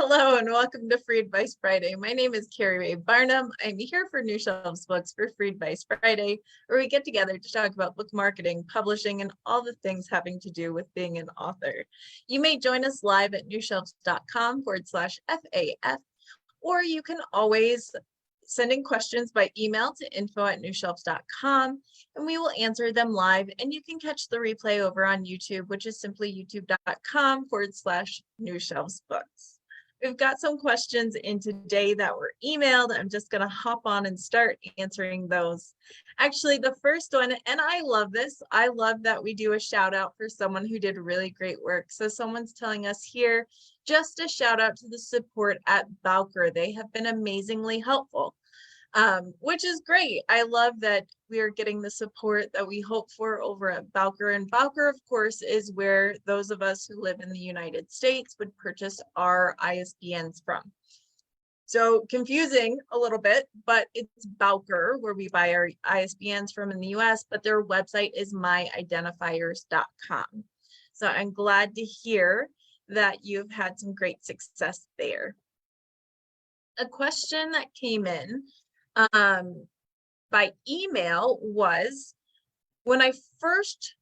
Hello and welcome to Free Advice Friday. My name is Keri Barnum. I'm here for New Shelves Books for Free Advice Friday, where we get together to talk about book marketing, publishing, and all the things having to do with being an author. You may join us live at newshelves.com/FAF, or you can always send in questions by email to info@newshelves.com, and we will answer them live. And you can catch the replay over on YouTube, which is simply youtube.com/newshelvesbooks. We've got some questions in today that were emailed. I'm just going to hop on and start answering those. Actually, the first one, and I love this. I love that we do a shout out for someone who did really great work. So someone's telling us here, just a shout out to the support at Bowker. They have been amazingly helpful. Which is great. I love that we are getting the support that we hope for over at Bowker. And Bowker, of course, is where those of us who live in the United States would purchase our ISBNs from. So confusing a little bit, but it's Bowker where we buy our ISBNs from in the US, but their website is myidentifiers.com. So I'm glad to hear that you've had some great success there. A question that came in by email was, when I first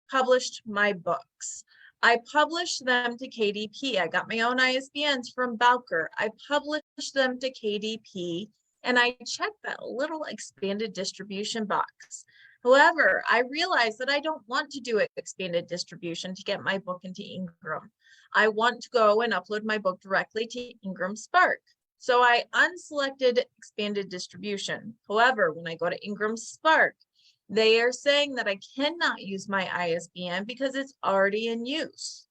published my books, I published them to KDP. I got my own ISBNs from Bowker. I published them to KDP, and I checked that little expanded distribution box. However, I realized that I don't want to do expanded distribution to get my book into Ingram. I want to go and upload my book directly to IngramSpark. So I unselected expanded distribution. However, when I go to IngramSpark, they are saying that I cannot use my ISBN because it's already in use.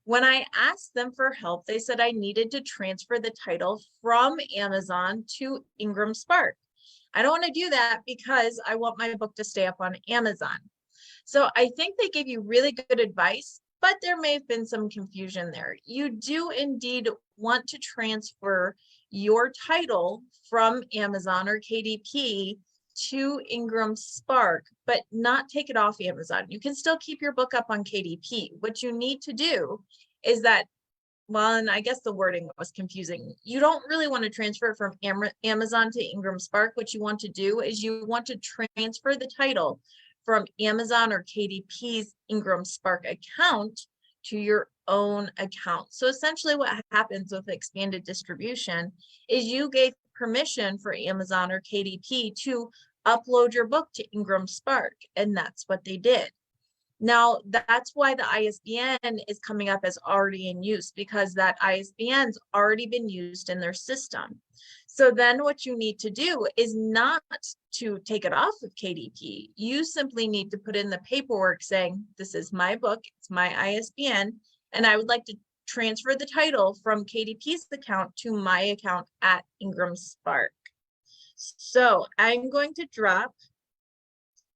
When I asked them for help, they said I needed to transfer the title from Amazon to IngramSpark. I don't want to do that because I want my book to stay up on Amazon. So I think they gave you really good advice, but there may have been some confusion there. You do indeed want to transfer your title from Amazon or KDP to IngramSpark, but not take it off Amazon. You can still keep your book up on KDP. What you need to do is that, well, and I guess the wording was confusing. You don't really want to transfer it from Amazon to IngramSpark. What you want to do is you want to transfer the title from Amazon or KDP's IngramSpark account to your own account. So essentially what happens with expanded distribution is you gave permission for Amazon or KDP to upload your book to IngramSpark, and that's what they did. Now, that's why the ISBN is coming up as already in use, because that ISBN's already been used in their system. So then what you need to do is not to take it off of KDP. You simply need to put in the paperwork saying, this is my book, it's my ISBN, and I would like to transfer the title from KDP's account to my account at IngramSpark. So I'm going to drop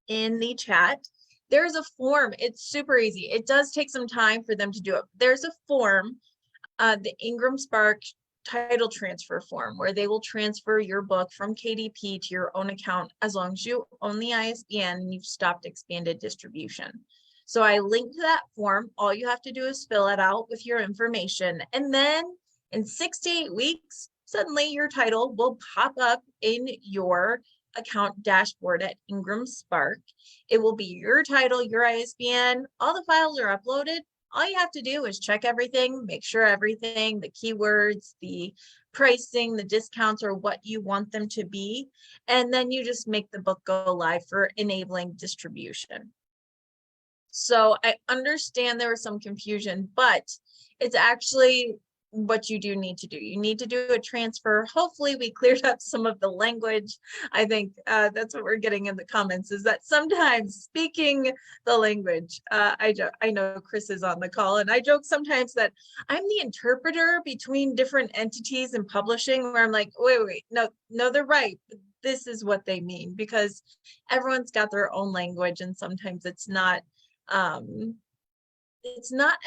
in the chat. There's a form. It's super easy. It does take some time for them to do it. There's a form, the IngramSpark title transfer form, where they will transfer your book from KDP to your own account as long as you own the ISBN and you've stopped expanded distribution. So I linked that form. All you have to do is fill it out with your information. And then in 6 to 8 weeks, suddenly your title will pop up in your account dashboard at IngramSpark. It will be your title, your ISBN, all the files are uploaded. All you have to do is check everything, make sure everything, the keywords, the pricing, the discounts are what you want them to be. And then you just make the book go live for enabling distribution. So I understand there was some confusion, but it's actually what you do need to do. You need to do a transfer. Hopefully we cleared up some of the language. I think that's what we're getting in the comments, is that sometimes speaking the language, I know Chris is on the call, and I joke sometimes that I'm the interpreter between different entities and publishing, where I'm like, wait, no, they're right. This is what they mean, because everyone's got their own language, and sometimes it's not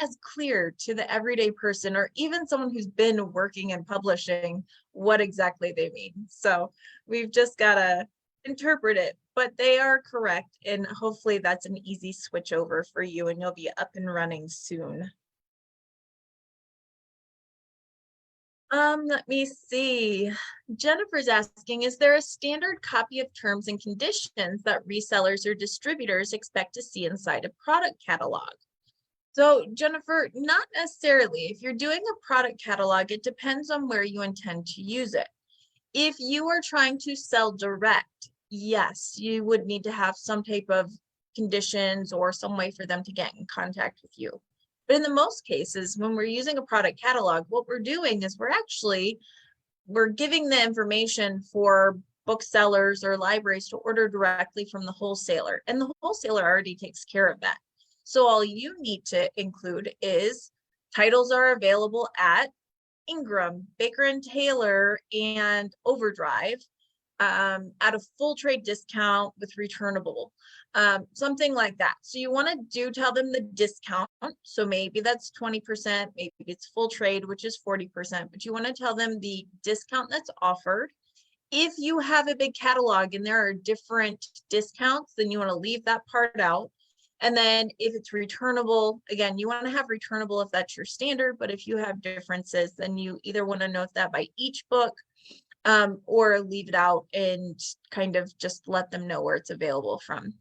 as clear to the everyday person or even someone who's been working in publishing what exactly they mean. So we've just got to interpret it, but they are correct. And hopefully that's an easy switch over for you and you'll be up and running soon. Let me see. Jennifer's asking, is there a standard copy of terms and conditions that resellers or distributors expect to see inside a product catalog? So Jennifer, not necessarily. If you're doing a product catalog, it depends on where you intend to use it. If you are trying to sell direct, yes, you would need to have some type of conditions or some way for them to get in contact with you. But in the most cases, when we're using a product catalog, what we're doing is we're giving the information for booksellers or libraries to order directly from the wholesaler, and the wholesaler already takes care of that. So all you need to include is titles are available at Ingram, Baker and Taylor, and Overdrive at a full trade discount with returnable, something like that. So you want to tell them the discount. So maybe that's 20%, maybe it's full trade, which is 40%, but you want to tell them the discount that's offered. If you have a big catalog and there are different discounts, then you want to leave that part out. And then if it's returnable, again, you want to have returnable if that's your standard, but if you have differences, then you either want to note that by each book or leave it out and kind of just let them know where it's available from.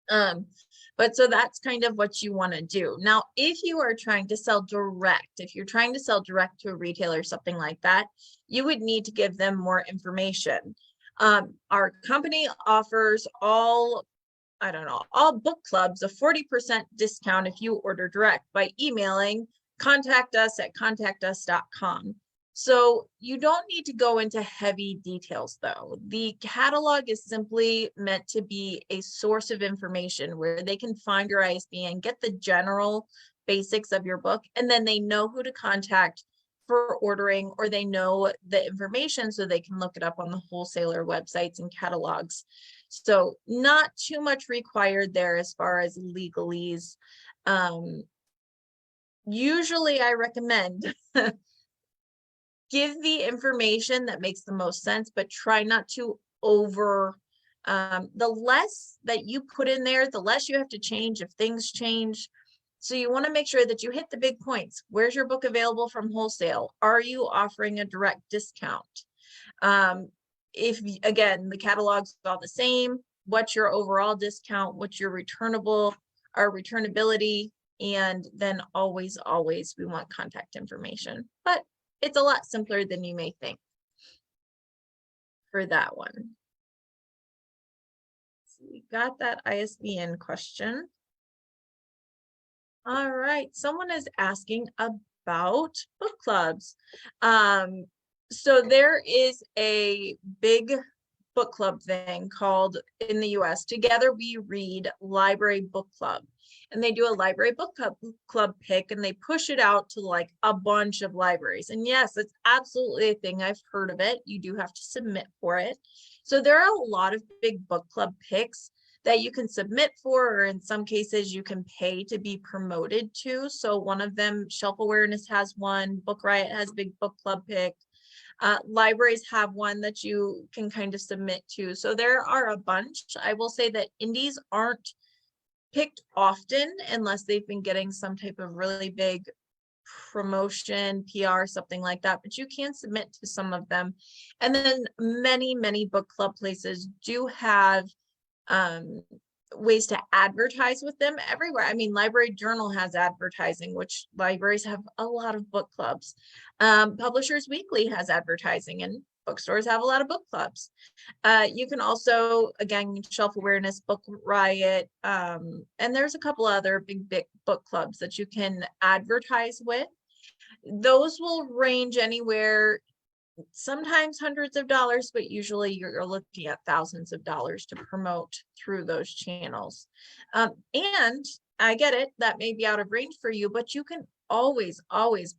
But so that's kind of what you want to do. Now, if you are trying to sell direct, if you're trying to sell direct to a retailer or something like that, you would need to give them more information. Our company offers all book clubs a 40% discount if you order direct by emailing contactus@contactus.com. So you don't need to go into heavy details though. The catalog is simply meant to be a source of information where they can find your ISBN, get the general basics of your book, and then they know who to contact for ordering, or they know the information so they can look it up on the wholesaler websites and catalogs. So not too much required there as far as legalese. Usually I recommend give the information that makes the most sense, but try not to the less that you put in there, the less you have to change if things change. So you want to make sure that you hit the big points. Where's your book available from wholesale? Are you offering a direct discount? If again, the catalog's all the same, what's your overall discount? What's your returnability? And then always we want contact information, but it's a lot simpler than you may think for that one. So we got that ISBN question. All right, someone is asking about book clubs. So there is a big book club thing called in the US, Together We Read Library Book Club. And they do a library book club pick, and they push it out to like a bunch of libraries. And yes, it's absolutely a thing. I've heard of it. You do have to submit for it. So there are a lot of big book club picks that you can submit for, or in some cases you can pay to be promoted to. So one of them, Shelf Awareness has one, Book Riot has a big book club pick. Libraries have one that you can kind of submit to. So there are a bunch. I will say that indies aren't picked often unless they've been getting some type of really big promotion, PR, something like that, but you can submit to some of them. And then many book club places do have ways to advertise with them everywhere. I mean, Library Journal has advertising, which libraries have a lot of book clubs. Publishers Weekly has advertising, and bookstores have a lot of book clubs. You can also, again, Shelf Awareness, Book Riot, and there's a couple other big book clubs that you can advertise with. Those will range anywhere, sometimes hundreds of dollars, but usually you're looking at thousands of dollars to promote through those channels. And I get it, that may be out of range for you, but you can always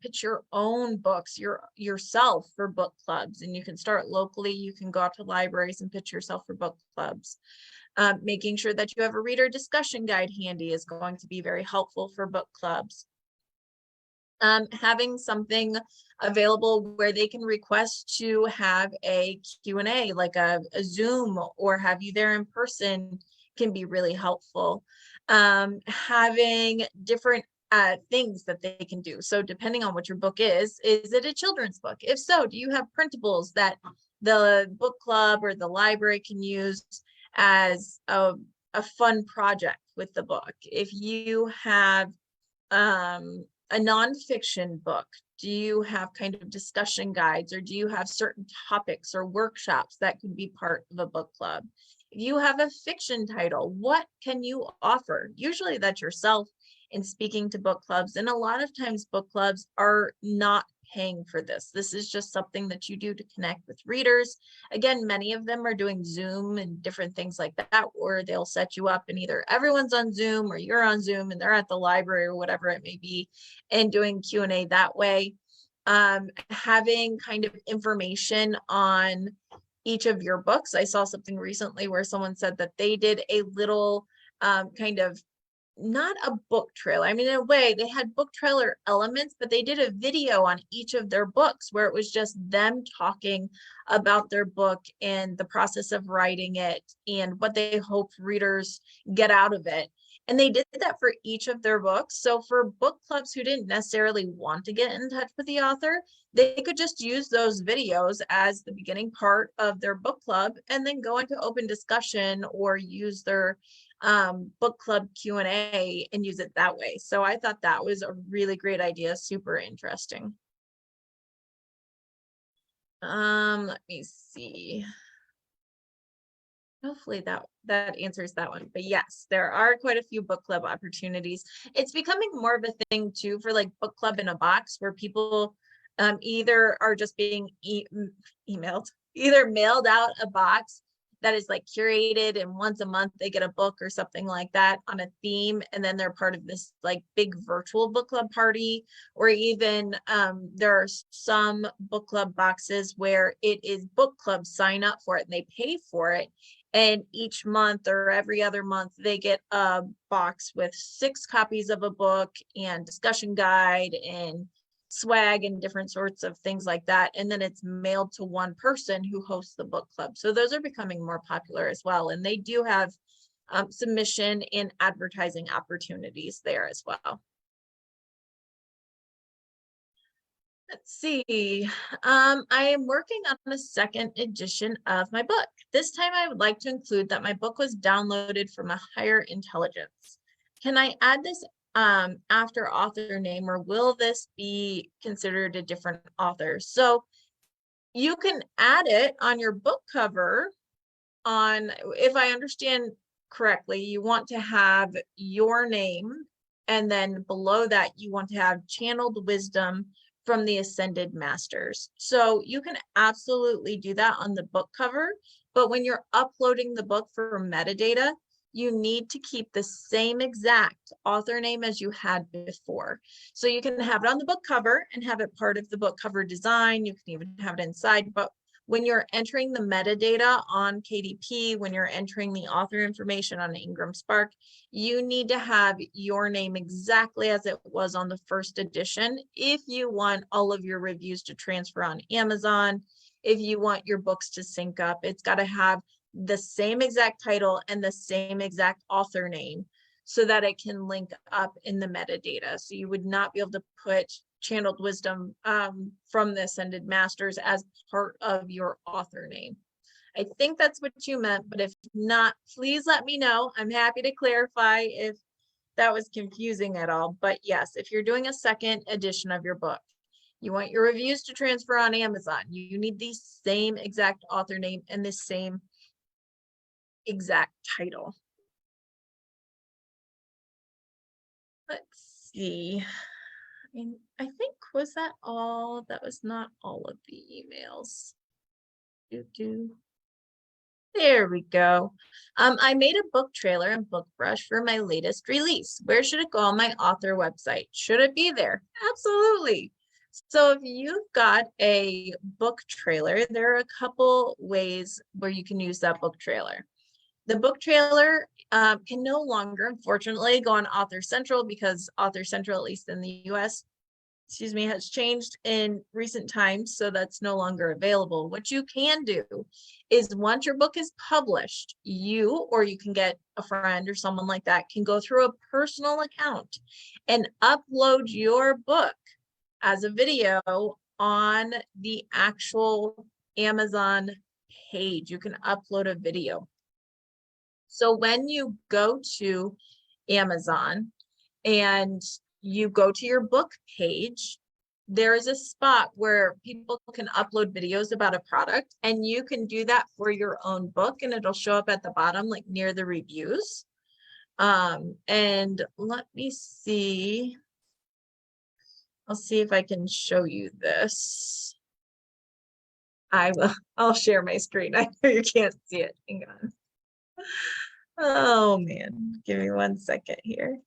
pitch your own books yourself for book clubs, and you can start locally. You can go out to libraries and pitch yourself for book clubs. Making sure that you have a reader discussion guide handy is going to be very helpful for book clubs. Having something available where they can request to have a Q&A, like a Zoom, or have you there in person, can be really helpful. Having different things that they can do. So depending on what your book is it a children's book? If so, do you have printables that the book club or the library can use as a fun project with the book? If you have a nonfiction book, do you have kind of discussion guides, or do you have certain topics or workshops that could be part of a book club? If you have a fiction title, what can you offer? Usually that's yourself in speaking to book clubs. And a lot of times book clubs are not paying for this. This is just something that you do to connect with readers. Again, many of them are doing Zoom and different things like that, or they'll set you up and either everyone's on Zoom or you're on Zoom and they're at the library or whatever it may be, and doing Q&A that way. Having kind of information on each of your books. I saw something recently where someone said that they did a little kind of, not a book trailer. I mean, in a way, they had book trailer elements, but they did a video on each of their books where it was just them talking about their book and the process of writing it and what they hope readers get out of it. And they did that for each of their books. So for book clubs who didn't necessarily want to get in touch with the author, they could just use those videos as the beginning part of their book club and then go into open discussion or use their book club Q&A and use it that way. So I thought that was a really great idea, super interesting. Let me see. Hopefully that answers that one. But yes, there are quite a few book club opportunities. It's becoming more of a thing too for like book club in a box, where people either are just being emailed, either mailed out a box that is like curated, and once a month they get a book or something like that on a theme, and then they're part of this like big virtual book club party. Or even there are some book club boxes where it is book club sign up for it and they pay for it, and each month or every other month they get a box with 6 copies of a book and discussion guide and swag and different sorts of things like that, and then it's mailed to one person who hosts the book club. So those are becoming more popular as well, and they do have submission and advertising opportunities there as well. Let's see. I am working on a second edition of my book. This time I would like to include that my book was downloaded from a higher intelligence. Can I add this after author name, or will this be considered a different author? So you can add it on your book cover on, if I understand correctly, you want to have your name, and then below that you want to have channeled wisdom from the Ascended Masters. So you can absolutely do that on the book cover, but when you're uploading the book for metadata, you need to keep the same exact author name as you had before. So you can have it on the book cover and have it part of the book cover design. You can even have it inside, but when you're entering the metadata on KDP, when you're entering the author information on IngramSpark, you need to have your name exactly as it was on the first edition if you want all of your reviews to transfer on Amazon. If you want your books to sync up, it's got to have the same exact title and the same exact author name so that it can link up in the metadata. So you would not be able to put channeled wisdom from the Ascended Masters as part of your author name. I think that's what you meant, but if not, please let me know. I'm happy to clarify if that was confusing at all. But yes, if you're doing a second edition of your book, you want your reviews to transfer on Amazon, you need the same exact author name and the same exact title. Let's see. I think, was that all? That was not all of the emails. There we go. I made a book trailer and book brush for my latest release. Where should it go on my author website? Should it be there? Absolutely. So if you've got a book trailer, there are a couple ways where you can use that book trailer. The book trailer can no longer, unfortunately, go on Author Central, because Author Central, at least in the US, excuse me, has changed in recent times, so that's no longer available. What you can do is once your book is published, you, or you can get a friend or someone like that, can go through a personal account and upload your book as a video on the actual Amazon page. You can upload a video. So when you go to Amazon and you go to your book page, there is a spot where people can upload videos about a product, and you can do that for your own book, and it'll show up at the bottom, like near the reviews. And let me see. I'll see if I can show you this. I'll share my screen. I know you can't see it. Hang on. Oh man, give me 1 second here.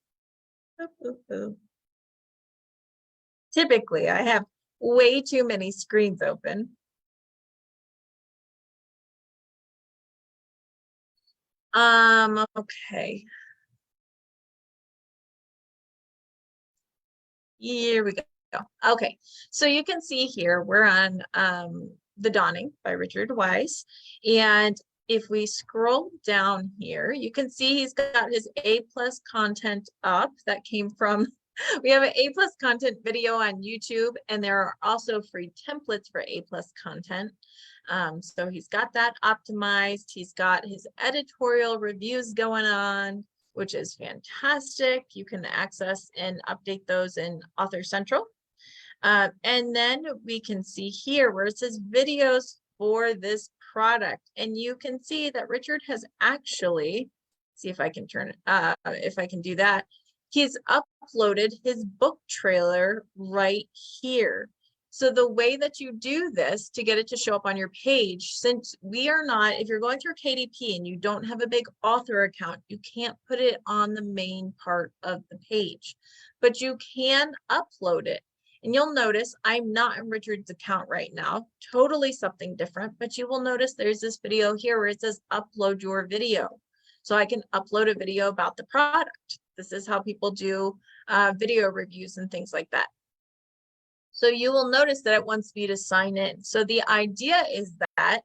Typically, I have way too many screens open. Okay. Here we go. Okay, so you can see here we're on The Dawning by Richard Weiss. And if we scroll down here, you can see he's got his A+ content up that came from, we have an A+ content video on YouTube, and there are also free templates for A+ content. So he's got that optimized. He's got his editorial reviews going on, which is fantastic. You can access and update those in Author Central. And then we can see here where it says videos for this product. And you can see that Richard has actually, see if I can turn it, if I can do that. He's uploaded his book trailer right here. So the way that you do this to get it to show up on your page, since we are not, if you're going through KDP and you don't have a big author account, you can't put it on the main part of the page, but you can upload it. And you'll notice I'm not in Richard's account right now, totally something different, but you will notice there's this video here where it says upload your video. So I can upload a video about the product. This is how people do video reviews and things like that. So you will notice that it wants me to sign in. So the idea is that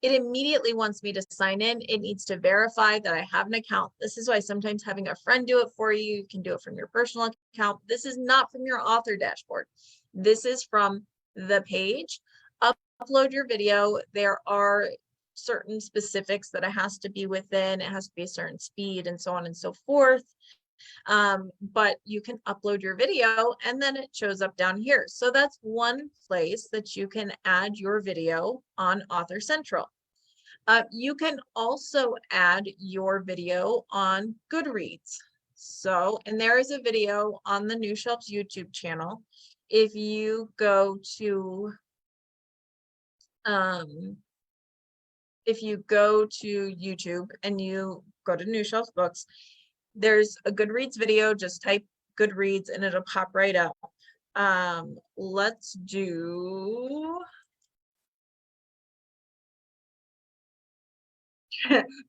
it immediately wants me to sign in. It needs to verify that I have an account. This is why sometimes having a friend do it for you, you can do it from your personal account. This is not from your author dashboard. This is from the page. Upload your video. There are certain specifics that it has to be within. It has to be a certain speed and so on and so forth. But you can upload your video and then it shows up down here. So that's one place that you can add your video on Author Central. You can also add your video on Goodreads. So, and there is a video on the New Shelves YouTube channel. If you go to, YouTube and you go to New Shelves Books, there's a Goodreads video. Just type Goodreads and it'll pop right up. Let's do,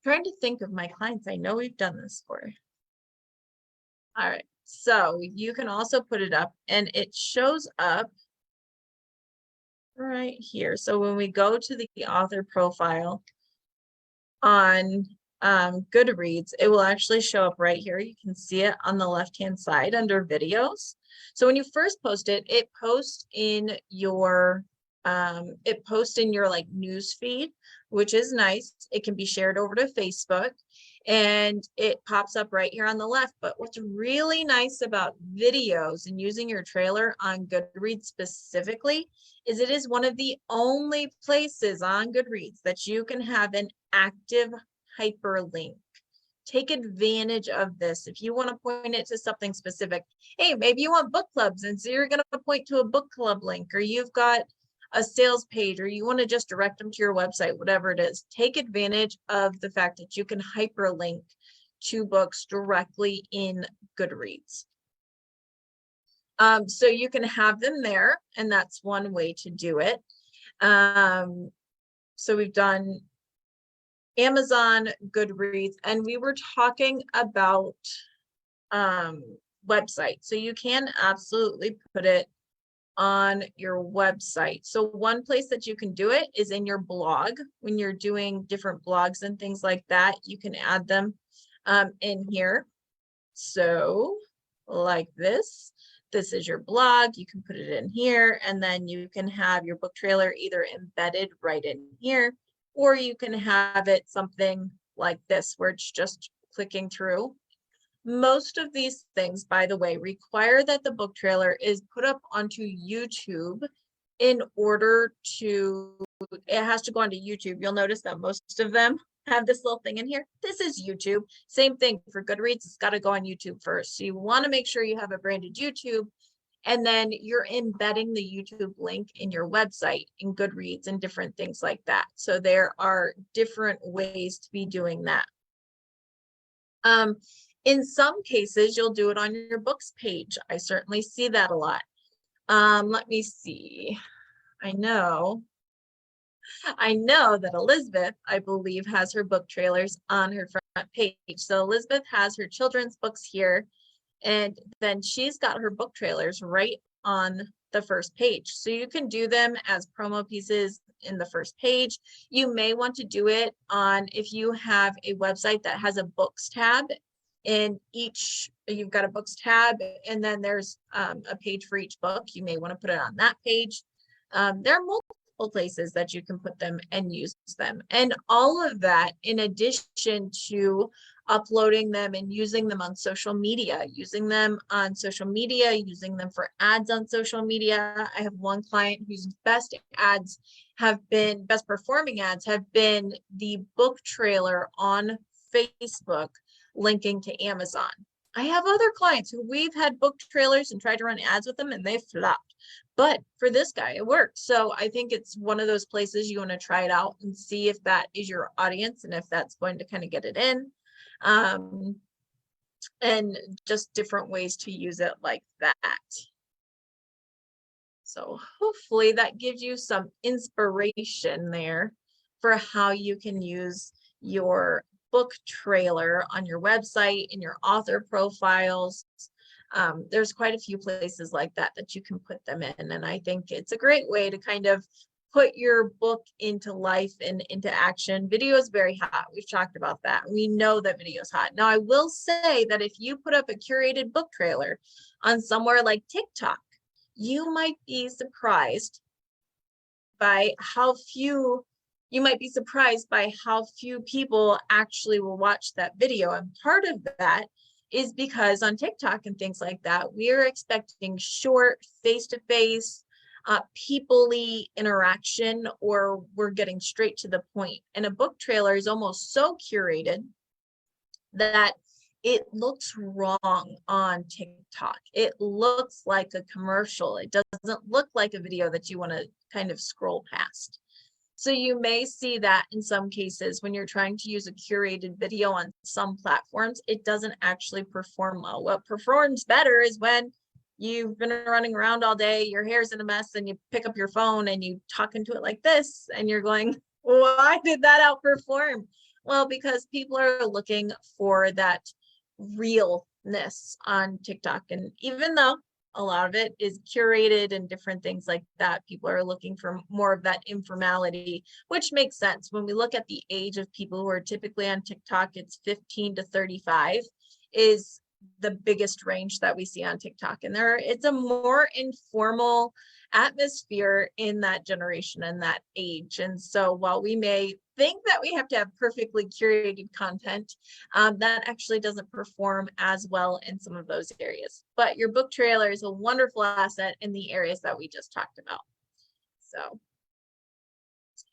trying to think of my clients I know we've done this for. All right, so you can also put it up and it shows up right here. So when we go to the author profile on Goodreads, it will actually show up right here. You can see it on the left-hand side under videos. So when you first post it, it posts in your like news feed, which is nice. It can be shared over to Facebook and it pops up right here on the left. But what's really nice about videos and using your trailer on Goodreads specifically is it is one of the only places on Goodreads that you can have an active hyperlink. Take advantage of this. If you want to point it to something specific, hey, maybe you want book clubs, and so you're going to point to a book club link, or you've got a sales page, or you want to just direct them to your website, whatever it is. Take advantage of the fact that you can hyperlink to books directly in Goodreads. So you can have them there, and that's one way to do it. So we've done Amazon, Goodreads, and we were talking about websites. So you can absolutely put it on your website. So one place that you can do it is in your blog. When you're doing different blogs and things like that, you can add them in here. So like this is your blog. You can put it in here, and then you can have your book trailer either embedded right in here, or you can have it something like this where it's just clicking through. Most of these things, by the way, require that the book trailer is put up onto YouTube in order to, it has to go onto YouTube. You'll notice that most of them have this little thing in here. This is YouTube. Same thing for Goodreads. It's got to go on YouTube first. So you want to make sure you have a branded YouTube, and then you're embedding the YouTube link in your website in Goodreads and different things like that. So there are different ways to be doing that. In some cases, you'll do it on your books page. I certainly see that a lot. Let me see. I know that Elizabeth, I believe, has her book trailers on her front page. So Elizabeth has her children's books here, and then she's got her book trailers right on the first page. So you can do them as promo pieces in the first page. You may want to do it on, if you have a website that has a books tab, in each, you've got a books tab, and then there's a page for each book. You may want to put it on that page. There are multiple places that you can put them and use them. And all of that, in addition to uploading them and using them on social media, using them for ads on social media. I have one client whose best performing ads have been the book trailer on Facebook linking to Amazon. I have other clients who we've had book trailers and tried to run ads with them and they flopped. But for this guy, it worked. So I think it's one of those places you want to try it out and see if that is your audience and if that's going to kind of get it in. And just different ways to use it like that. So hopefully that gives you some inspiration there for how you can use your book trailer on your website, in your author profiles. There's quite a few places like that you can put them in. And I think it's a great way to kind of put your book into life and into action. Video is very hot. We've talked about that. We know that video is hot. Now, I will say that if you put up a curated book trailer on somewhere like TikTok, you might be surprised by how few people actually will watch that video. And part of that is because on TikTok and things like that, we are expecting short, face-to-face, people-y interaction, or we're getting straight to the point. And a book trailer is almost so curated that it looks wrong on TikTok. It looks like a commercial. It doesn't look like a video that you want to kind of scroll past. So you may see that in some cases when you're trying to use a curated video on some platforms, it doesn't actually perform well. What performs better is when you've been running around all day, your hair's in a mess, and you pick up your phone and you talk into it like this, and you're going, why did that outperform? Well, because people are looking for that realness on TikTok. And even though a lot of it is curated and different things like that, people are looking for more of that informality, which makes sense. When we look at the age of people who are typically on TikTok, it's 15 to 35 is the biggest range that we see on TikTok. And it's a more informal atmosphere in that generation and that age. And so while we may think that we have to have perfectly curated content, that actually doesn't perform as well in some of those areas. But your book trailer is a wonderful asset in the areas that we just talked about. So,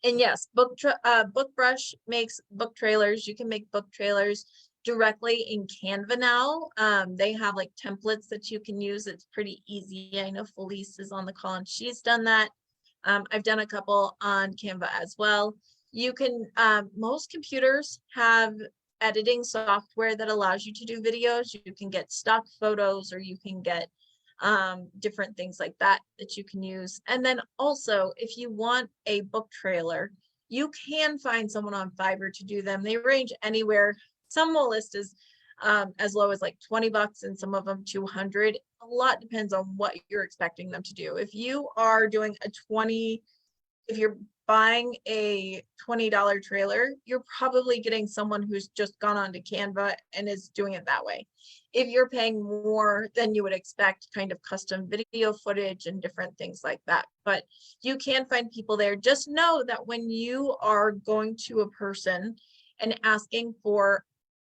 and yes, BookBrush makes book trailers. You can make book trailers directly in Canva now. They have like templates that you can use. It's pretty easy. I know Felice is on the call and she's done that. I've done a couple on Canva as well. You can, most computers have editing software that allows you to do videos. You can get stock photos, or you can get different things like that you can use. And then also, if you want a book trailer, you can find someone on Fiverr to do them. They range anywhere. Some will list as low as like $20 and some of them $200. a lot depends on what you're expecting them to do. If you are doing if you're buying a $20 trailer, you're probably getting someone who's just gone onto Canva and is doing it that way. If you're paying more than you would expect, kind of custom video footage and different things like that. But you can find people there. Just know that when you are going to a person and asking for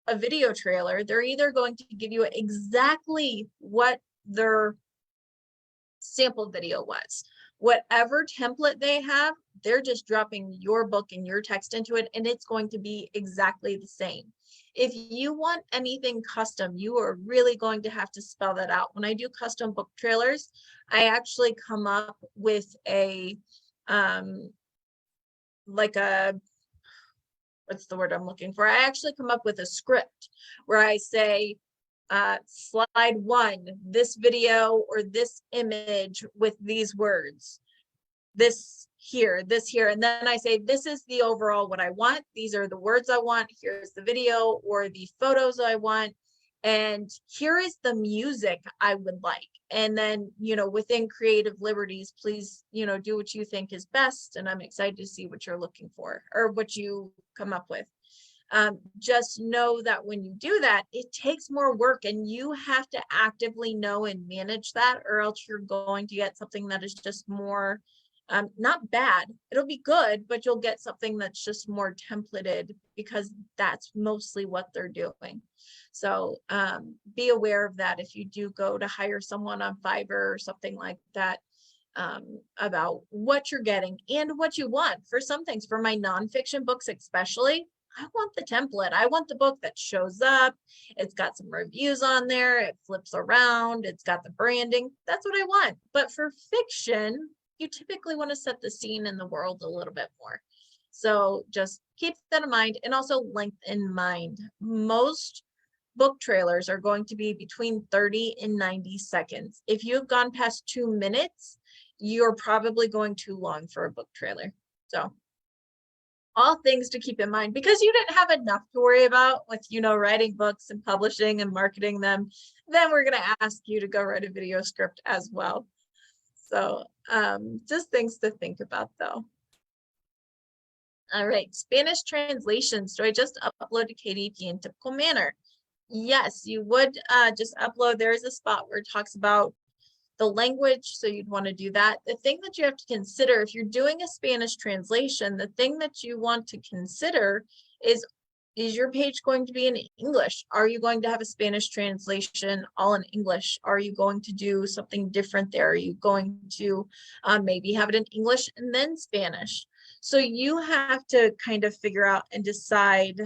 a video trailer, they're either going to give you exactly what their sample video was. Whatever template they have, they're just dropping your book and your text into it, and it's going to be exactly the same. If you want anything custom, you are really going to have to spell that out. When I do custom book trailers, I actually come up with a, like a, what's the word I'm looking for? I actually come up with a script where I say, slide 1, this video or this image with these words, this here, and then I say, this is the overall what I want. These are the words I want. Here's the video or the photos I want. And here is the music I would like. And then, within creative liberties, please, do what you think is best. And I'm excited to see what you're looking for or what you come up with. Just know that when you do that, it takes more work and you have to actively know and manage that, or else you're going to get something that is just more, not bad, it'll be good, but you'll get something that's just more templated because that's mostly what they're doing. So be aware of that if you do go to hire someone on Fiverr or something like that, about what you're getting and what you want. For some things, for my nonfiction books especially, I want the template. I want the book that shows up. It's got some reviews on there. It flips around. It's got the branding. That's what I want. But for fiction, you typically want to set the scene in the world a little bit more. So just keep that in mind, and also length in mind. Most book trailers are going to be between 30 and 90 seconds. If you've gone past 2 minutes, you're probably going too long for a book trailer. So all things to keep in mind, because you didn't have enough to worry about with, writing books and publishing and marketing them, then we're going to ask you to go write a video script as well. So just things to think about though. All right, Spanish translations. Do I just upload to KDP in typical manner? Yes, you would just upload. There is a spot where it talks about the language, so you'd want to do that. The thing that you have to consider if you're doing a Spanish translation, the thing that you want to consider is your page going to be in English? Are you going to have a Spanish translation all in English? Are you going to do something different there? Are you going to maybe have it in English and then Spanish? So you have to kind of figure out and decide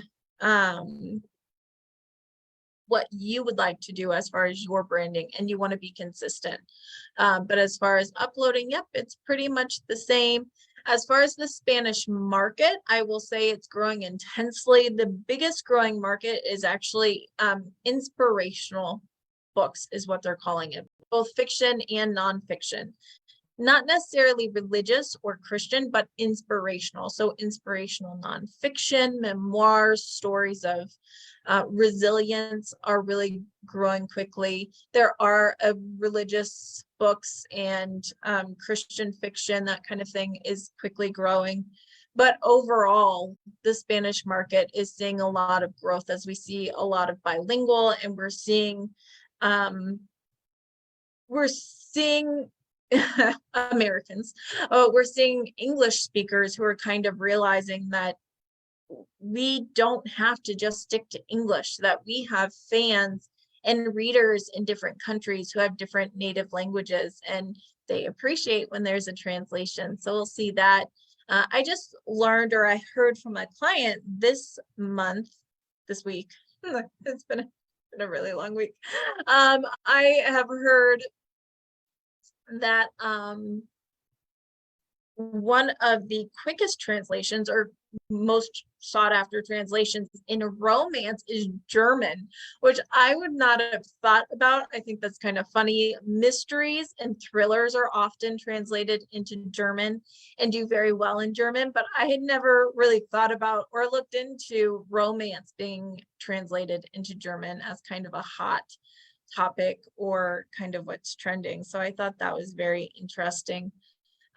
what you would like to do as far as your branding, and you want to be consistent. But as far as uploading, yep, it's pretty much the same. As far as the Spanish market, I will say it's growing intensely. The biggest growing market is actually inspirational books is what they're calling it, both fiction and nonfiction. Not necessarily religious or Christian, but inspirational. So inspirational nonfiction, memoirs, stories of resilience are really growing quickly. There are religious books and Christian fiction, that kind of thing is quickly growing. But overall, the Spanish market is seeing a lot of growth as we see a lot of bilingual, and we're seeing Americans, we're seeing English speakers who are kind of realizing that we don't have to just stick to English, that we have fans and readers in different countries who have different native languages, and they appreciate when there's a translation. So we'll see that. I just learned, or I heard from a client this week, it's been a really long week. I have heard that one of the quickest translations or most sought after translations in romance is German, which I would not have thought about. I think that's kind of funny. Mysteries and thrillers are often translated into German and do very well in German, but I had never really thought about or looked into romance being translated into German as kind of a hot topic or kind of what's trending. So I thought that was very interesting.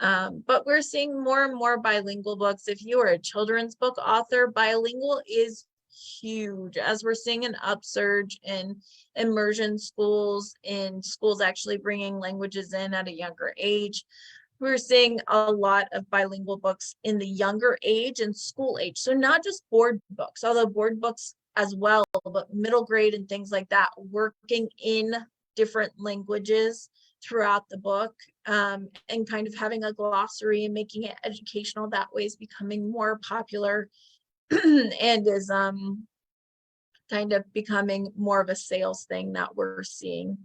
But we're seeing more and more bilingual books. If you are a children's book author, bilingual is huge, as we're seeing an upsurge in immersion schools, in schools actually bringing languages in at a younger age. We're seeing a lot of bilingual books in the younger age and school age. So not just board books, although board books as well, but middle grade and things like that, working in different languages throughout the book, and kind of having a glossary and making it educational that way is becoming more popular and is kind of becoming more of a sales thing that we're seeing.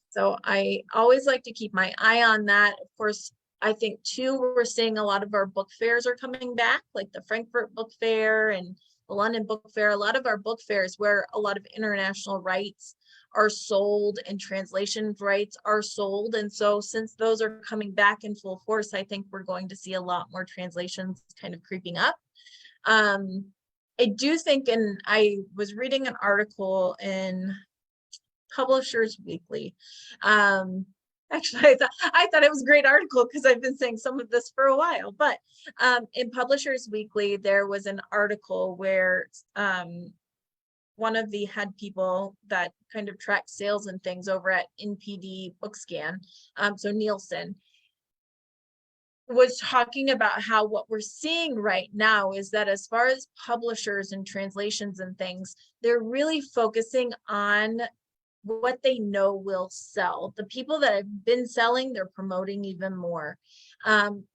So I always like to keep my eye on that. Of course, I think too, we're seeing a lot of our book fairs are coming back, like the Frankfurt Book Fair and the London Book Fair. A lot of our book fairs where a lot of international rights are sold and translation rights are sold. And so since those are coming back in full force, I think we're going to see a lot more translations kind of creeping up. I do think, and I was reading an article in Publishers Weekly. Actually, I thought it was a great article because I've been saying some of this for a while, but in Publishers Weekly, there was an article where one of the head people that kind of track sales and things over at NPD Bookscan, so Nielsen, was talking about how what we're seeing right now is that as far as publishers and translations and things, they're really focusing on what they know will sell. The people that have been selling, they're promoting even more.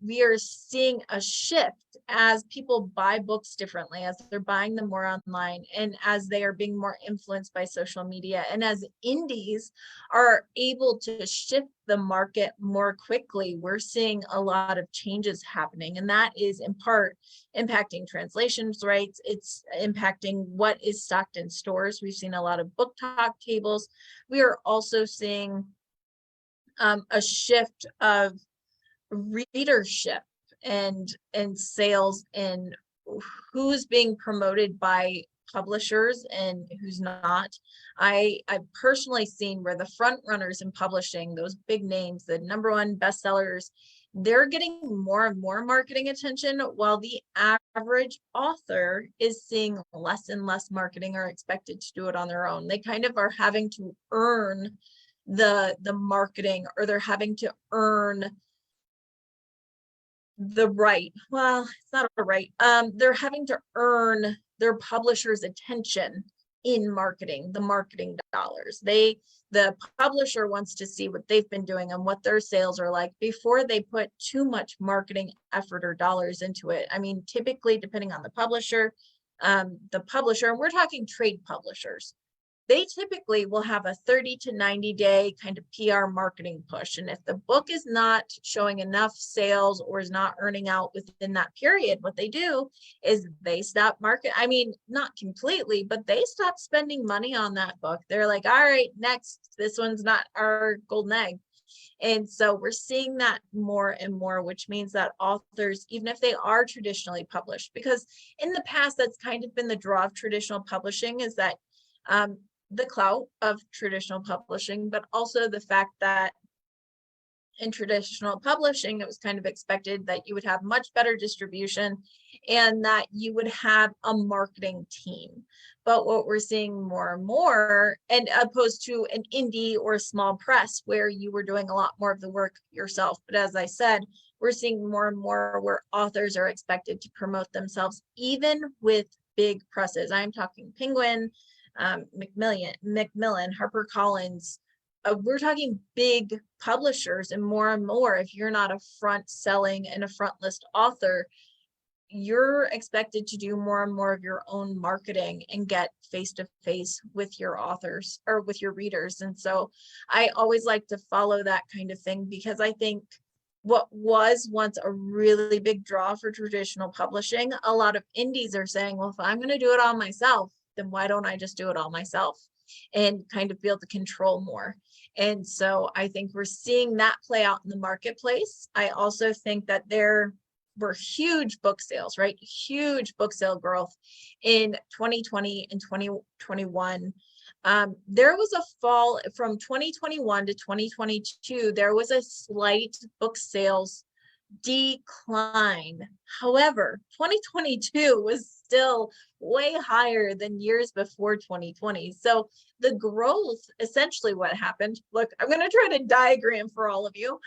We are seeing a shift as people buy books differently, as they're buying them more online, and as they are being more influenced by social media, and as indies are able to shift the market more quickly. We're seeing a lot of changes happening, and that is in part impacting translations rights. It's impacting what is stocked in stores. We've seen a lot of book talk tables. We are also seeing a shift of readership and sales and who's being promoted by publishers and who's not. I've personally seen where the front runners in publishing, those big names, the #1 bestsellers, they're getting more and more marketing attention, while the average author is seeing less and less marketing or expected to do it on their own. They kind of are having to earn the marketing, or they're having to earn the right. Well, it's not a right. They're having to earn their publisher's attention in marketing, the marketing dollars. The publisher wants to see what they've been doing and what their sales are like before they put too much marketing effort or dollars into it. I mean, typically, depending on the publisher, and we're talking trade publishers, they typically will have a 30 to 90 day kind of PR marketing push. And if the book is not showing enough sales or is not earning out within that period, what they do is they stop I mean, not completely, but they stop spending money on that book. They're like, all right, next, this one's not our golden egg. And so we're seeing that more and more, which means that authors, even if they are traditionally published, because in the past, that's kind of been the draw of traditional publishing, is that the clout of traditional publishing, but also the fact that in traditional publishing, it was kind of expected that you would have much better distribution and that you would have a marketing team. But what we're seeing more and more, and opposed to an indie or a small press where you were doing a lot more of the work yourself. But as I said, we're seeing more and more where authors are expected to promote themselves, even with big presses. I'm talking Penguin, Macmillan, HarperCollins. We're talking big publishers, and more, if you're not a front selling and a front list author, you're expected to do more and more of your own marketing and get face to face with your authors or with your readers. And so I always like to follow that kind of thing, because I think what was once a really big draw for traditional publishing, a lot of indies are saying, well, if I'm going to do it all myself, then why don't I just do it all myself and kind of be able to control more? And so I think we're seeing that play out in the marketplace. I also think that there were huge book sales, right? Huge book sale growth in 2020 and 2021. There was a fall from 2021 to 2022. There was a slight book sales decline. However, 2022 was still way higher than years before 2020. So the growth, essentially what happened, look, I'm going to try to diagram for all of you.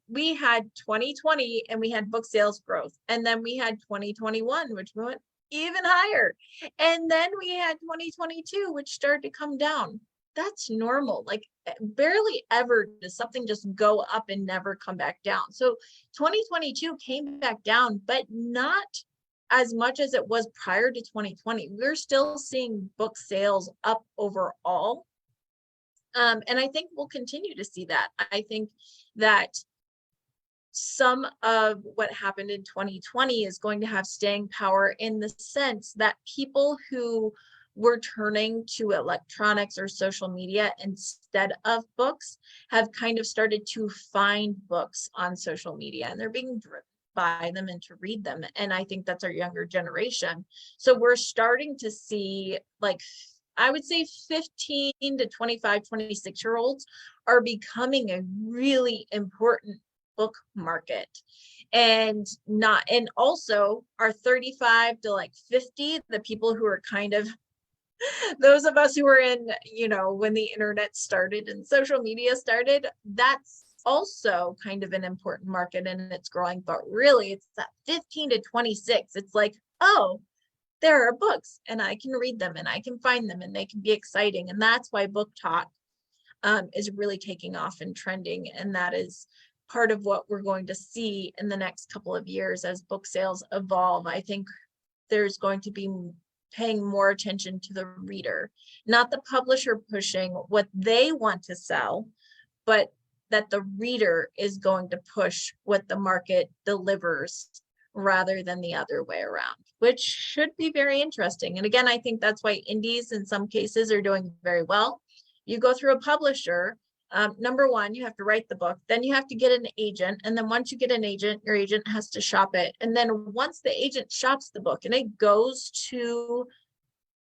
We had 2020 and we had book sales growth. And then we had 2021, which went even higher. And then we had 2022, which started to come down. That's normal. Like barely ever does something just go up and never come back down. So 2022 came back down, but not as much as it was prior to 2020. We're still seeing book sales up overall. And I think we'll continue to see that. I think that some of what happened in 2020 is going to have staying power in the sense that people who were turning to electronics or social media instead of books have kind of started to find books on social media, and they're being driven by them and to read them. And I think that's our younger generation. So we're starting to see, like, I would say 15 to 25, 26-year-olds are becoming a really important book market. And also our 35 to like 50, the people who are kind of those of us who were in, when the internet started and social media started, that's also kind of an important market and it's growing. But really, it's that 15 to 26. It's like, oh, there are books and I can read them and I can find them and they can be exciting. And that's why Book Talk is really taking off and trending. And that is part of what we're going to see in the next couple of years as book sales evolve. I think there's going to be paying more attention to the reader, not the publisher pushing what they want to sell, but that the reader is going to push what the market delivers rather than the other way around, which should be very interesting. And again, I think that's why indies in some cases are doing very well. You go through a publisher, number one, you have to write the book, then you have to get an agent. And then once you get an agent, your agent has to shop it. And then once the agent shops the book and it goes to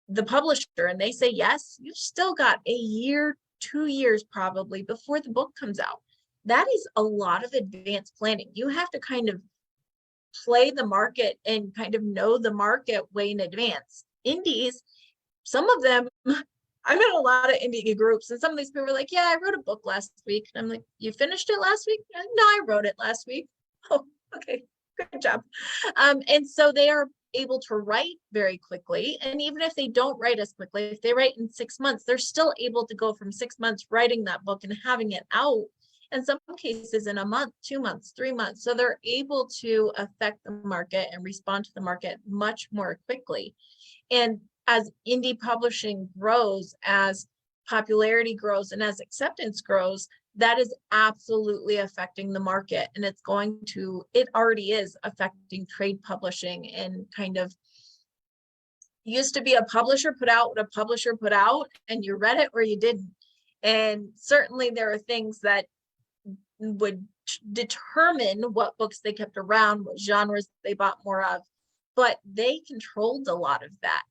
the publisher and they say yes, you've still got a year, 2 years probably before the book comes out. That is a lot of advanced planning. You have to kind of play the market and kind of know the market way in advance. Indies, some of them, I'm in a lot of indie groups and some of these people are like, yeah, I wrote a book last week. And I'm like, you finished it last week? No, I wrote it last week. Oh, okay, good job. And so they are able to write very quickly. And even if they don't write as quickly, if they write in 6 months, they're still able to go from 6 months writing that book and having it out, in some cases in a month, 2 months, 3 months. So they're able to affect the market and respond to the market much more quickly. And as indie publishing grows, as popularity grows, and as acceptance grows, that is absolutely affecting the market. And it already is affecting trade publishing, and kind of used to be a publisher put out what a publisher put out and you read it or you didn't. And certainly there are things that would determine what books they kept around, what genres they bought more of, but they controlled a lot of that.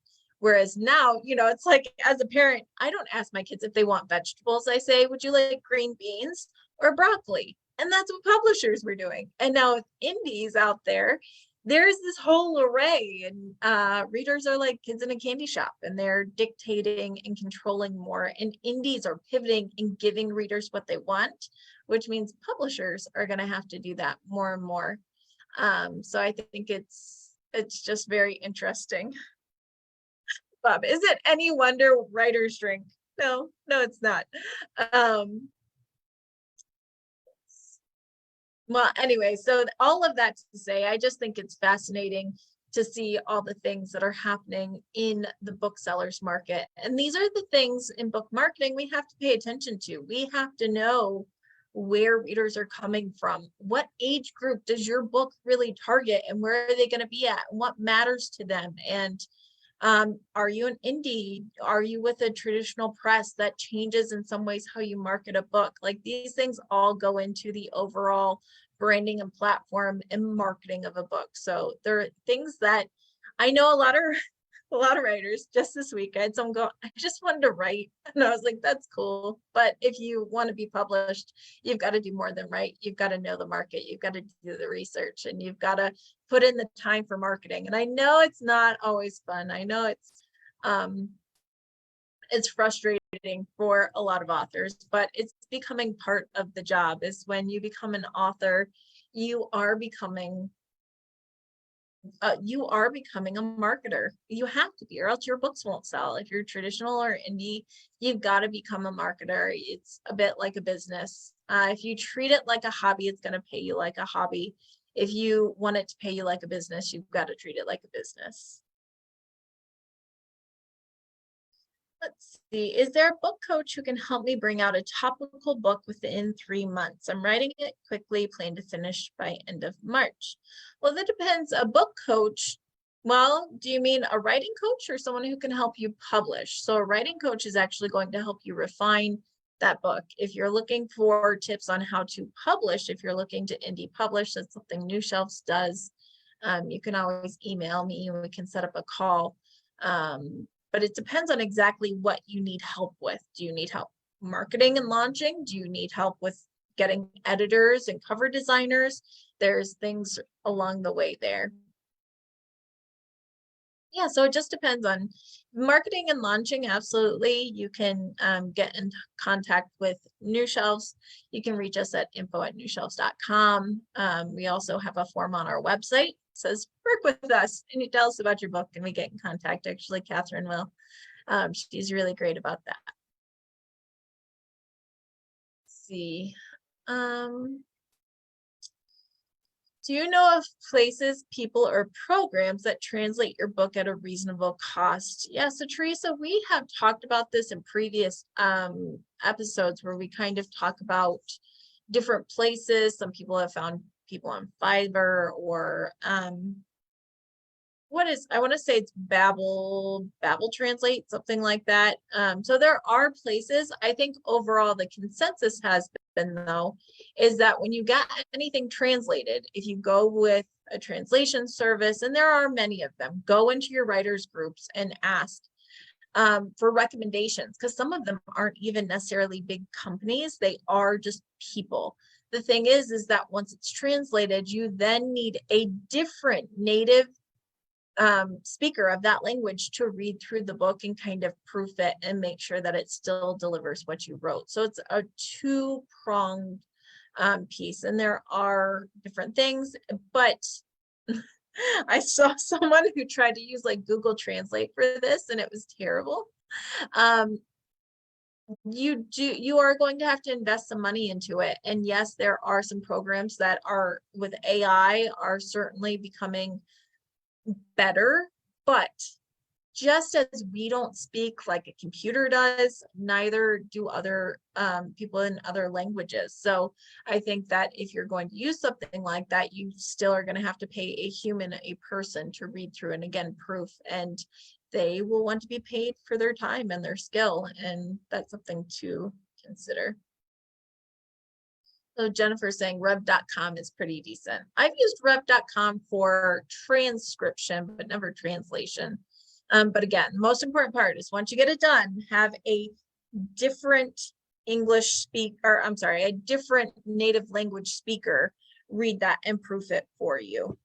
Whereas now, it's like, as a parent, I don't ask my kids if they want vegetables. I say, would you like green beans or broccoli? And that's what publishers were doing. And now with indies out there, there's this whole array, and readers are like kids in a candy shop, and they're dictating and controlling more. And indies are pivoting and giving readers what they want, which means publishers are going to have to do that more and more. So I think it's just very interesting. Bob, is it any wonder writers drink? No, it's not. Well, anyway, so all of that to say, I just think it's fascinating to see all the things that are happening in the booksellers market. And these are the things in book marketing we have to pay attention to. We have to know where readers are coming from. What age group does your book really target, and where are they going to be at, and what matters to them? And are you an indie? Are you with a traditional press? That changes in some ways how you market a book. Like, these things all go into the overall branding and platform and marketing of a book. So there are things that I know a lot of a lot of writers just this week. I had someone go, I just wanted to write. And I was like, that's cool. But if you want to be published, you've got to do more than write. You've got to know the market. You've got to do the research, and you've got to put in the time for marketing. And I know it's not always fun. I know it's frustrating for a lot of authors, but it's becoming part of the job. Is when you become an author, you are becoming a marketer. You have to be, or else your books won't sell. If you're traditional or indie, you've got to become a marketer. It's a bit like a business. If you treat it like a hobby, it's going to pay you like a hobby. If you want it to pay you like a business, you've got to treat it like a business. Let's see, is there a book coach who can help me bring out a topical book within 3 months? I'm writing it quickly, plan to finish by end of March. Well, that depends. A book coach, well, do you mean a writing coach or someone who can help you publish? So a writing coach is actually going to help you refine that book. If you're looking for tips on how to publish, if you're looking to indie publish, that's something New Shelves does. You can always email me and we can set up a call. But it depends on exactly what you need help with. Do you need help marketing and launching? Do you need help with getting editors and cover designers? There's things along the way there. Yeah, so it just depends on marketing and launching. Absolutely. You can get in contact with New Shelves. You can reach us at info@newshelves.com. We also have a form on our website. It says work with us and you tell us about your book and we get in contact. Actually, Catherine will. She's really great about that. Let's see. Do you know of places, people, or programs that translate your book at a reasonable cost? Yeah, so Teresa, we have talked about this in previous episodes where we kind of talk about different places. Some people have found people on Fiverr or I want to say it's Babbel Translate, something like that. So there are places. I think overall the consensus has been, though, is that when you get anything translated, if you go with a translation service, and there are many of them, go into your writers groups and ask for recommendations, because some of them aren't even necessarily big companies. They are just people. The thing is that once it's translated, you then need a different native speaker of that language to read through the book and kind of proof it and make sure that it still delivers what you wrote. So it's a two-pronged piece, and there are different things, but I saw someone who tried to use like Google Translate for this and it was terrible. You are going to have to invest some money into it. And yes, there are some programs that are with AI are certainly becoming better, but just as we don't speak like a computer does, neither do other people in other languages. So I think that if you're going to use something like that, you still are going to have to pay a human, a person to read through and again proof, and they will want to be paid for their time and their skill, and that's something to consider. So Jennifer's saying rev.com is pretty decent. I've used rev.com for transcription, but never translation. But again, the most important part is once you get it done, have a different a different native language speaker read that and proof it for you.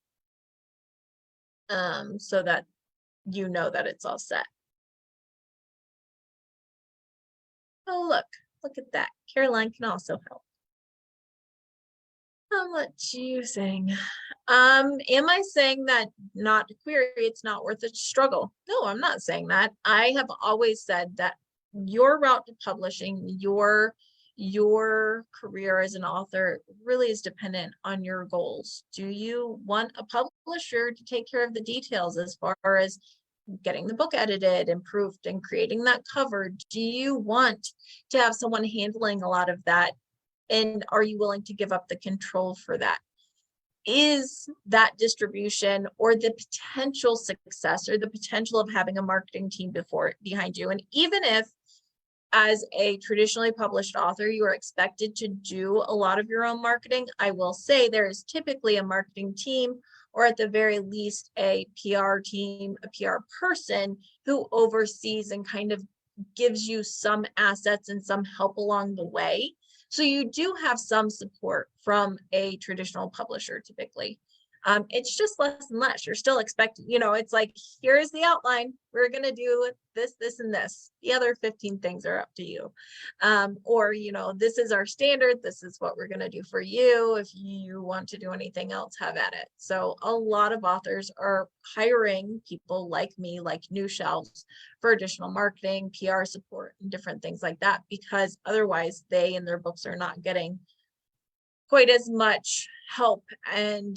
So that you know that it's all set. Oh, look at that. Caroline can also help. How much you saying? Am I saying that not to query, it's not worth a struggle? No, I'm not saying that. I have always said that your route to publishing, your career as an author really is dependent on your goals. Do you want a publisher to take care of the details as far as getting the book edited and proofed and creating that cover? Do you want to have someone handling a lot of that? And are you willing to give up the control for that? Is that distribution or the potential success or the potential of having a marketing team behind you? And even if as a traditionally published author, you are expected to do a lot of your own marketing. I will say there is typically a marketing team, or at the very least a PR team, a PR person who oversees and kind of gives you some assets and some help along the way. So you do have some support from a traditional publisher typically. It's just less and less. You're still expecting, it's like, here's the outline. We're going to do this, this, and this. The other 15 things are up to you. Or, this is our standard. This is what we're going to do for you. If you want to do anything else, have at it. So a lot of authors are hiring people like me, like New Shelves, for additional marketing, PR support, and different things like that, because otherwise they and their books are not getting quite as much help and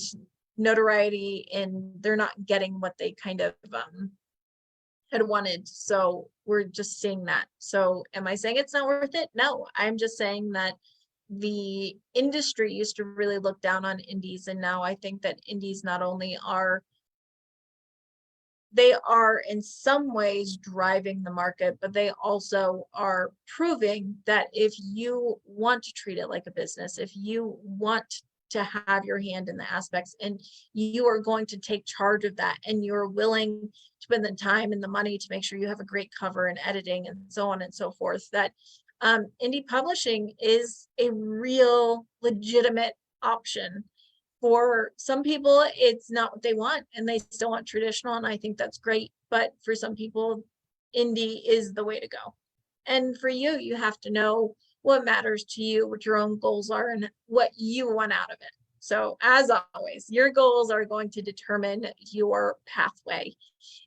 notoriety, and they're not getting what they kind of had wanted. So we're just seeing that. So am I saying it's not worth it? No, I'm just saying that the industry used to really look down on indies, and now I think that indies not only are in some ways driving the market, but they also are proving that if you want to treat it like a business, if you want to have your hand in the aspects, and you are going to take charge of that, and you're willing to spend the time and the money to make sure you have a great cover and editing and so on and so forth, that indie publishing is a real legitimate option. For some people, it's not what they want, and they still want traditional, and I think that's great. But for some people, indie is the way to go. And for you, you have to know what matters to you, what your own goals are, and what you want out of it. So as always, your goals are going to determine your pathway.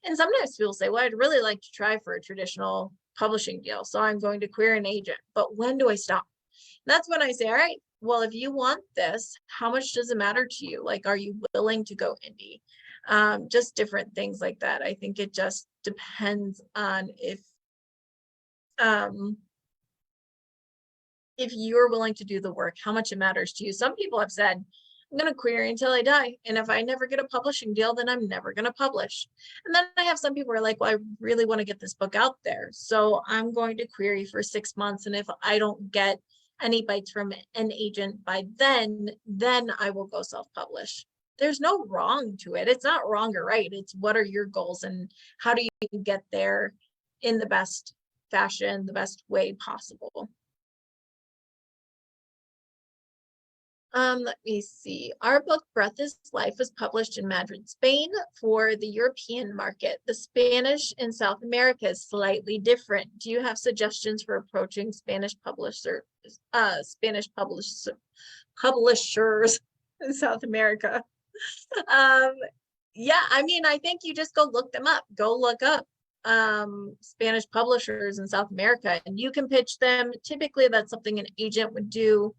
And sometimes people say, well, I'd really like to try for a traditional publishing deal, so I'm going to query an agent, but when do I stop? And that's when I say, all right, well, if you want this, how much does it matter to you? Like, are you willing to go indie? Just different things like that. I think it just depends on if you're willing to do the work, how much it matters to you. Some people have said, I'm going to query until I die. And if I never get a publishing deal, then I'm never going to publish. And then I have some people who are like, well, I really want to get this book out there, so I'm going to query for 6 months. And if I don't get any bites from an agent by then I will go self-publish. There's no wrong to it. It's not wrong or right. It's what are your goals and how do you get there in the best fashion, the best way possible. Let me see. Our book, Breath is Life, was published in Madrid, Spain for the European market. The Spanish in South America is slightly different. Do you have suggestions for approaching Spanish publishers in South America? Yeah, I mean, I think you just go look them up. Go look up Spanish publishers in South America, and you can pitch them. Typically, that's something an agent would do.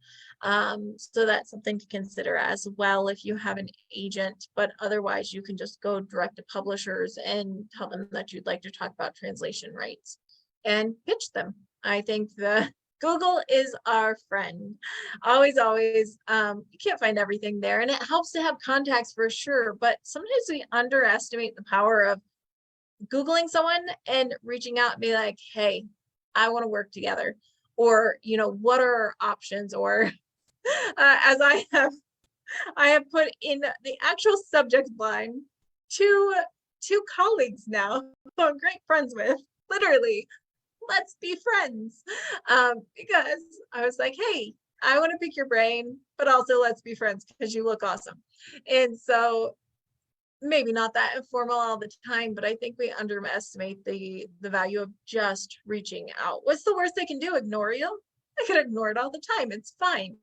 So that's something to consider as well if you have an agent, but otherwise you can just go direct to publishers and tell them that you'd like to talk about translation rights and pitch them. I think Google is our friend. Always, you can't find everything there, and it helps to have contacts for sure, but sometimes we underestimate the power of Googling someone and reaching out and be like, hey, I want to work together, or, what are our options? Or as I have put in the actual subject line two colleagues now who I'm great friends with, literally, let's be friends, because I was like, hey, I want to pick your brain, but also let's be friends because you look awesome. And so maybe not that informal all the time, but I think we underestimate the value of just reaching out. What's the worst they can do? Ignore you? I could ignore it all the time. It's fine.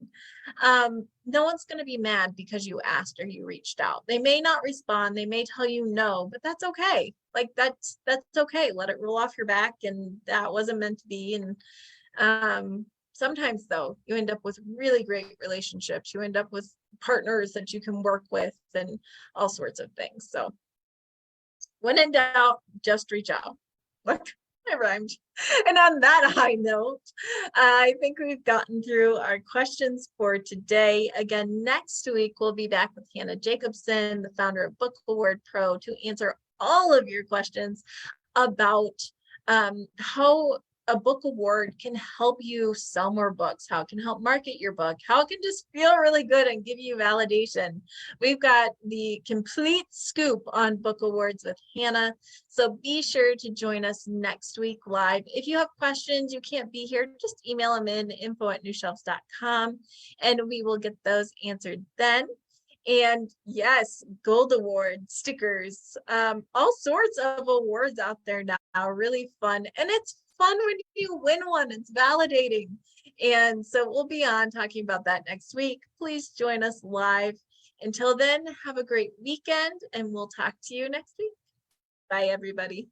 No one's going to be mad because you asked or you reached out. They may not respond. They may tell you no, but that's okay. Like that's okay. Let it roll off your back, and that wasn't meant to be. And sometimes though, you end up with really great relationships. You end up with partners that you can work with and all sorts of things. So when in doubt, just reach out. Look, I rhymed. And on that high note, I think we've gotten through our questions for today. Again, next week, we'll be back with Hannah Jacobson, the founder of Book Award Pro, to answer all of your questions about how a book award can help you sell more books, how it can help market your book, how it can just feel really good and give you validation. We've got the complete scoop on book awards with Hannah. So be sure to join us next week live. If you have questions, you can't be here, just email them in info@newshelves.com and we will get those answered then. And yes, gold award stickers, all sorts of awards out there now, really fun. And it's fun when you win one, it's validating. And so we'll be on talking about that next week. Please join us live. Until then, have a great weekend and we'll talk to you next week. Bye, everybody.